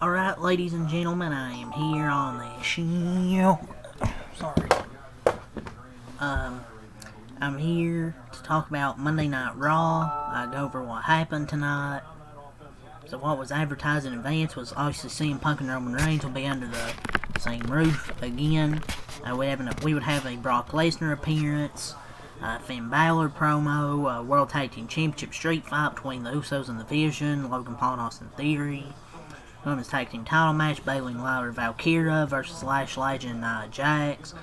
Alright, ladies and gentlemen, I am here on the show. Sorry. I'm here to talk about Monday Night Raw. I go over what happened tonight. So what was advertised in advance was obviously CM Punk and Roman Reigns will be under the same roof again. We would have a Brock Lesnar appearance, Finn Balor promo, World Tag Team Championship street fight between the Usos and the Vision, Logan Paul and Austin Theory. Women's Tag Team title match, Bayley and Lyra Valkyria versus Lash Legend and Nia Jax.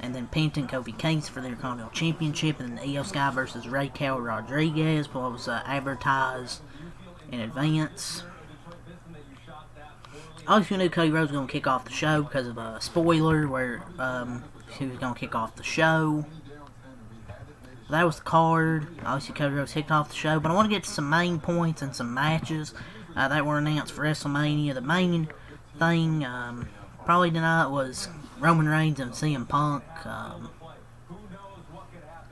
And then Penta and Kofi Kingston for their Continental Championship. And then Io Sky versus Raquel Rodriguez, what was advertised in advance. Obviously, we knew Cody Rhodes was going to kick off the show because of a spoiler where he was going to kick off the show. That was the card. Obviously, Cody Rhodes kicked off the show. But I want to get to some main points and some matches that were announced for WrestleMania. The main thing probably tonight was Roman Reigns and CM Punk.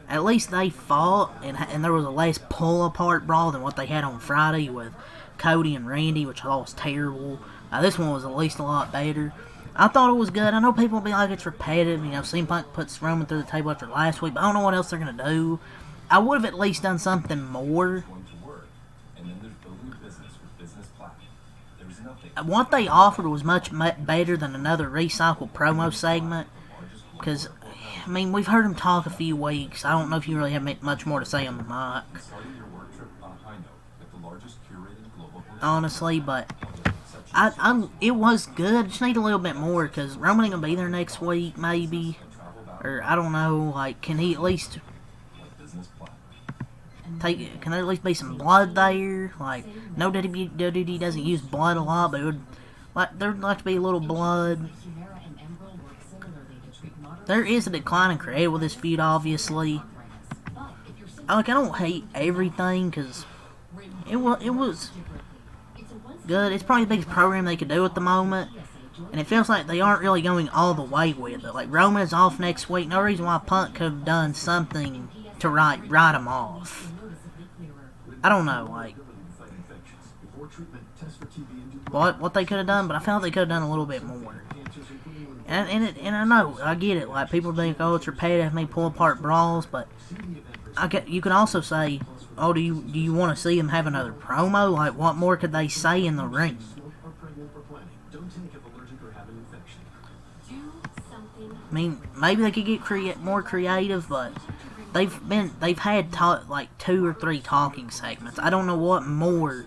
At least they fought, and there was a less pull-apart brawl than what they had on Friday with Cody and Randy, which I thought was terrible. This one was at least a lot better. I thought it was good. I know people will be like it's repetitive. You know, CM Punk puts Roman through the table after last week, but I don't know what else they're going to do. I would have at least done something more. What they offered was much better than another recycled promo segment. Because, I mean, we've heard him talk a few weeks. I don't know if you really have much more to say on the mic. Honestly, but it was good. Just need a little bit more because Roman ain't going to be there next week, maybe. Or, I don't know, like, can he at least can there at least be some blood there? Like, no, WWE doesn't use blood a lot, but there'd like to be a little blood. There is a decline in creative with this feud, obviously. I don't hate everything, because it was good. It's probably the biggest program they could do at the moment. And it feels like they aren't really going all the way with it. Like, Roman is off next week. No reason why Punk could have done something to write him off. I don't know, like, what they could have done, but I felt they could have done a little bit more. And I know, I get it, like, people think, oh, it's repetitive, may pull apart brawls, but you can also say, oh, do you want to see them have another promo? Like, what more could they say in the ring? I mean, maybe they could get more creative, but they've had like 2 or 3 talking segments. I don't know what more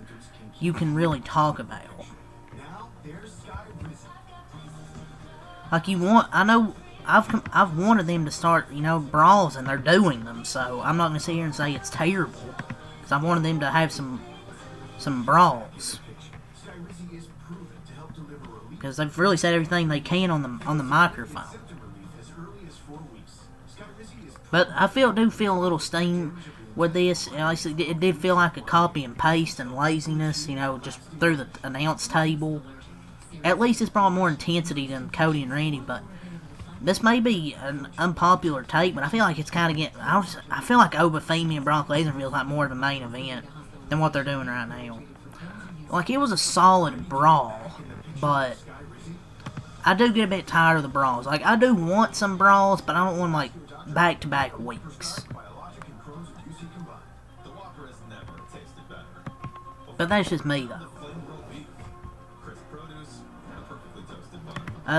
you can really talk about. Like I know I've wanted them to start, brawls, and they're doing them. So I'm not gonna sit here and say it's terrible, because I wanted them to have some brawls, because they've really said everything they can on the microphone. But I do feel a little steam with this. It did feel like a copy and paste and laziness, just through the announce table. At least it's probably more intensity than Cody and Randy, but this may be an unpopular take, but I feel like it's kind of getting... I feel like Obafemi and Brock Lesnar feels like more of a main event than what they're doing right now. Like, it was a solid brawl, but I do get a bit tired of the brawls. Like, I do want some brawls, but I don't want, like, back-to-back weeks. But that's just me, though.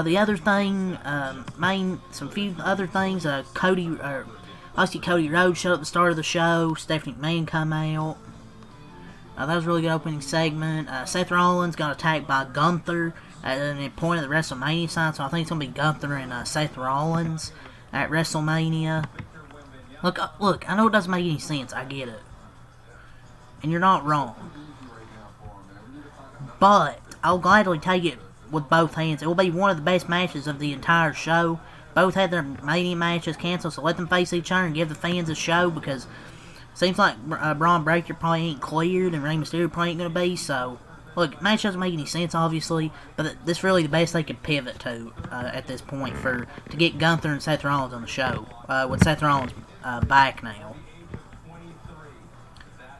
The other thing, few other things, Cody Rhodes showed up at the start of the show. Stephanie McMahon come out. That was a really good opening segment. Seth Rollins got attacked by Gunther at the point of the WrestleMania sign, so I think it's going to be Gunther and Seth Rollins at WrestleMania. Look, I know it doesn't make any sense, I get it. And you're not wrong. But I'll gladly take it with both hands. It will be one of the best matches of the entire show. Both had their Mania matches canceled, so let them face each other and give the fans a show, because it seems like Braun Breaker probably ain't cleared and Rey Mysterio probably ain't going to be, so look, match doesn't make any sense, obviously, but this is really the best they could pivot to at this point to get Gunther and Seth Rollins on the show, with Seth Rollins back now.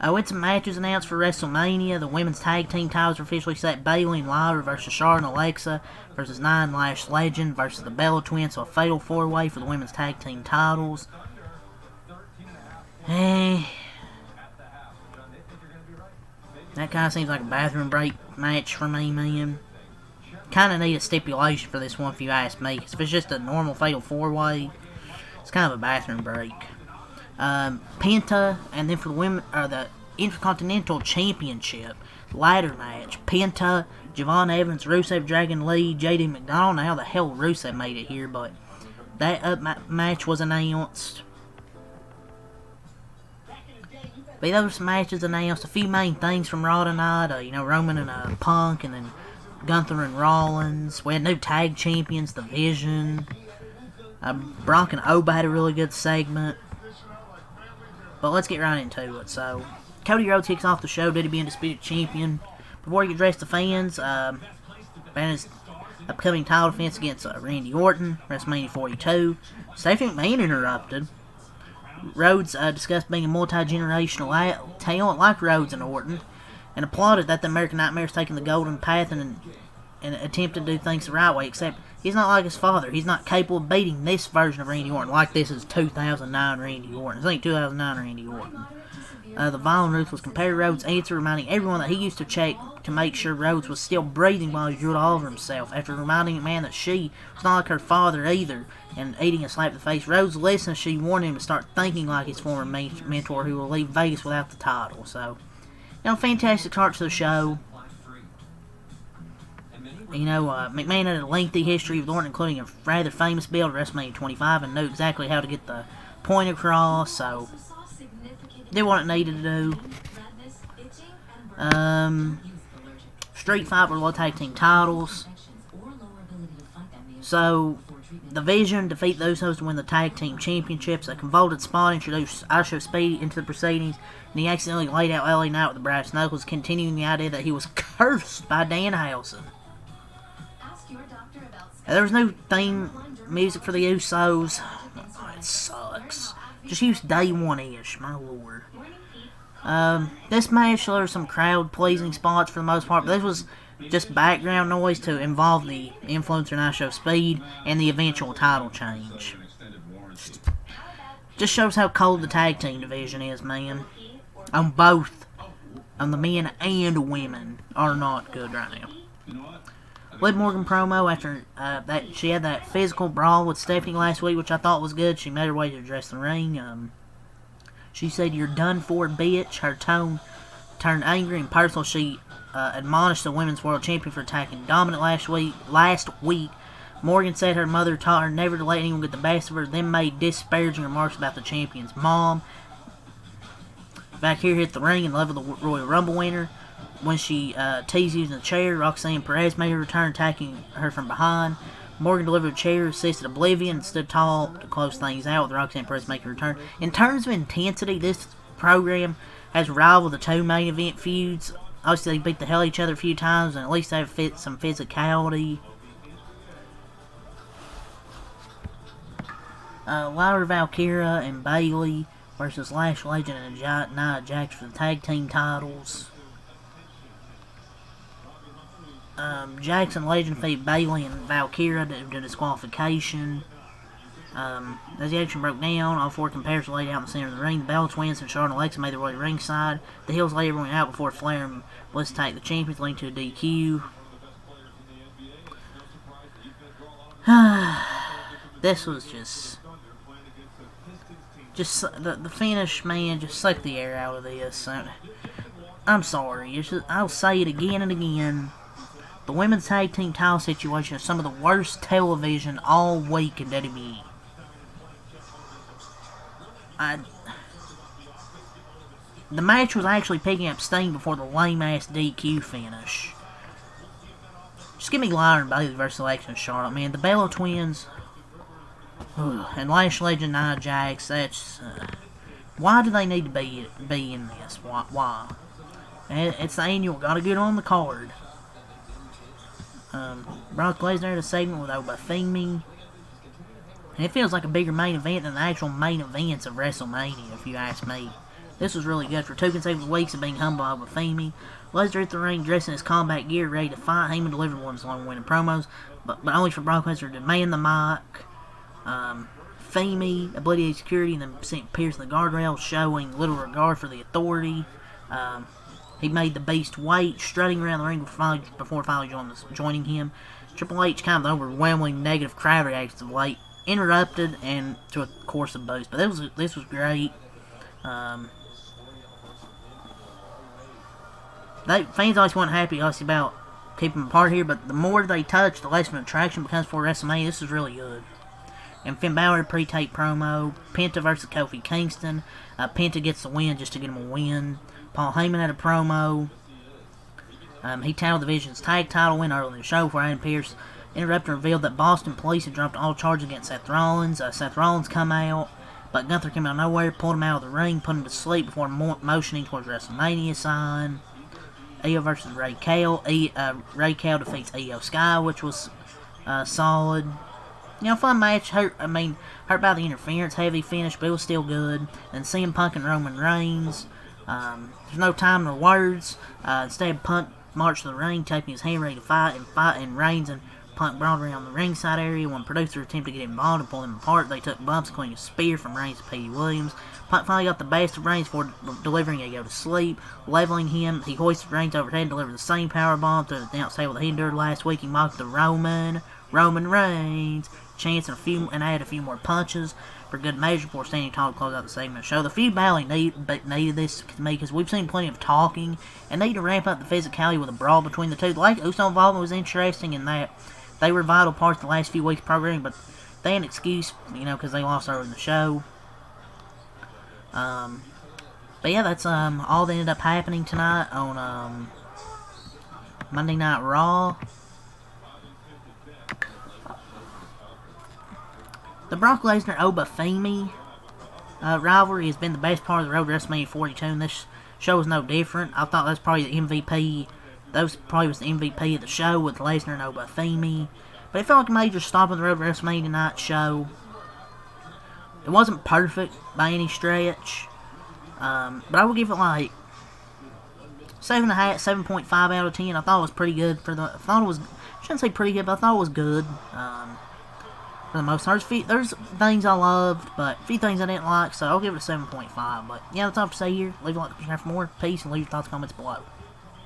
With some matches announced for WrestleMania, the women's tag team titles are officially set. Bayley and Lyra versus Charlotte and Alexa versus Nia and Lash Legend versus the Bella Twins. So a fatal four-way for the women's tag team titles. That kind of seems like a bathroom break match for me, man. Kind of need a stipulation for this one if you ask me. If it's just a normal fatal four-way, it's kind of a bathroom break. Penta, and then for the women, the Intercontinental Championship ladder match. Penta, Javon Evans, Rusev, Dragon Lee, JD McDonald. Now, how the hell Rusev made it here, but that match was announced. But those matches announced. A few main things from Raw tonight. Roman and Punk, and then Gunther and Rollins. We had new tag champions, The Vision. Brock and Oba had a really good segment. But let's get right into it. So, Cody Rhodes kicks off the show, did he be Undisputed Champion. Before he can address the fans, his upcoming title defense against Randy Orton, WrestleMania 42. Stephanie McMahon interrupted. Rhodes discussed being a multi-generational talent like Rhodes and Orton, and applauded that the American Nightmare is taking the golden path and attempting to do things the right way, except he's not like his father. He's not capable of beating this version of Randy Orton, like this is 2009 Randy Orton. This ain't 2009 Randy Orton. The Violent Ruthless compared Rhodes' answer, reminding everyone that he used to check to make sure Rhodes was still breathing while he drilled all over himself, after reminding McMahon that she was not like her father either, and eating a slap in the face. Rhodes listened as she warned him to start thinking like his former mentor, who will leave Vegas without the title. So, fantastic start to the show. McMahon had a lengthy history with Orton, including a rather famous build at WrestleMania 25, and knew exactly how to get the point across, so did what it needed to do. Street Fight for the World Tag Team titles. So, the Vision defeat the Usos to win the Tag Team Championships. A convoluted spot introduced Io Speedy into the proceedings, and he accidentally laid out LA Knight with the brass knuckles, continuing the idea that he was cursed by Danhausen. There was no theme music for the Usos. Oh, it sucks. Just use Day One-ish, my lord. This match, there were some crowd-pleasing spots for the most part, but this was just background noise to involve the influencer Io Speed and the eventual title change. Just shows how cold the tag team division is, man. On both. On the men and women are not good right now. Liv Morgan promo after that she had that physical brawl with Stephanie last week, which I thought was good. She made her way to address the ring. She said, "You're done for, bitch." Her tone turned angry and personal. She admonished the Women's World Champion for attacking Dominant last week. Morgan said her mother taught her never to let anyone get the best of her, then made disparaging remarks about the champion's mom. Back here hit the ring and leveled the Royal Rumble winner. When she teased using the chair, Roxanne Perez made her return, attacking her from behind. Morgan delivered a chair, assisted Oblivion, and stood tall to close things out, with Roxanne Perez making a return. In terms of intensity, this program has rivaled the two main event feuds. Obviously, they beat the hell out of each other a few times, and at least they have some physicality. Lyra Valkyria and Bayley versus Lash Legend and Nia Jax for the tag team titles. Jackson Legend defeated Bayley and Valkyria due to disqualification. As the action broke down, all four compares were laid out in the center of the ring. The Bella Twins and Charlotte and Alexa made their way to ringside. The Hills laid everyone out before Flair and Bliss attacked the champions, leading to a DQ. This was just the finish, man. Just sucked the air out of this. I'm sorry. I'll say it again and again. The women's tag team title situation is some of the worst television all week in WWE. The match was actually picking up steam before the lame-ass DQ finish. Just give me Lyra and Bayley versus Alexa and Charlotte, man. The Bella Twins and Lash Legend Nia Jax, that's... why do they need to be in this? Why? It's the annual, gotta get on the card. Brock Lesnar had a segment with Oba Femi. And it feels like a bigger main event than the actual main events of WrestleMania, if you ask me. This was really good. For 2 consecutive weeks of being humbled by Femi, Lesnar at the ring, dressed in his combat gear, ready to fight. Heyman delivered one of his long-winded promos, but only for Brock Lesnar to demand the mic. Femi obliterated security and then sent Pierce in the guardrail, showing little regard for the authority. He made the Beast wait, strutting around the ring before finally joining him. Triple H, kind of the overwhelming negative crowd reactions of late, interrupted and to a course of boos. But this was great. Fans always weren't happy, obviously, about keeping them apart here, but the more they touch, the less of an attraction becomes for WrestleMania. This is really good. And Finn Balor pre-tape promo, Penta versus Kofi Kingston. Penta gets the win just to get him a win. Paul Heyman had a promo. He titled the Division's tag title win earlier in the show before Adam Pearce interrupted and revealed that Boston police had dropped all charges against Seth Rollins. Seth Rollins come out, but Gunther came out of nowhere, pulled him out of the ring, put him to sleep before motioning towards WrestleMania sign. Io versus Raquel. Raquel defeats Io Sky, which was solid. Fun match. Hurt by the interference. Heavy finish, but it was still good. And CM Punk and Roman Reigns. There's no time nor words. Instead, Punk marched to the ring, taking his hand ready to fight, and Reigns and Punk brawled around the ringside area. When producers attempted to get involved and pull them apart, they took bumps, including a spear from Reigns to Petey Williams. Punk finally got the best of Reigns for delivering a go to sleep, leveling him. He hoisted Reigns overhead and delivered the same powerbomb to the announce table that he endured last week. He mocked the Roman Reigns chance and added a few more punches for good measure before standing tall to close out the segment show. The feud badly needed this to me because we've seen plenty of talking and they need to ramp up the physicality with a brawl between the two. Like Uso involvement was interesting in that they were vital parts of the last few weeks of programming, but they had an excuse, because they lost early in the show. But yeah, that's all that ended up happening tonight on Monday Night Raw. The Brock Lesnar-Oba Femi rivalry has been the best part of the road to WrestleMania 42, and this show was no different. I thought that's probably the MVP. That probably was the MVP of the show with Lesnar and Oba Femi. But it felt like a major stop on the road to WrestleMania night show. It wasn't perfect by any stretch, but I would give it like 7.5, 7.5 out of 10. I thought it was pretty good I shouldn't say pretty good, but I thought it was good. For the most part, there's things I loved, but a few things I didn't like, so I'll give it a 7.5. But yeah, that's all I have to say here. Leave a like, subscribe for more. Peace, and leave your thoughts, comments below.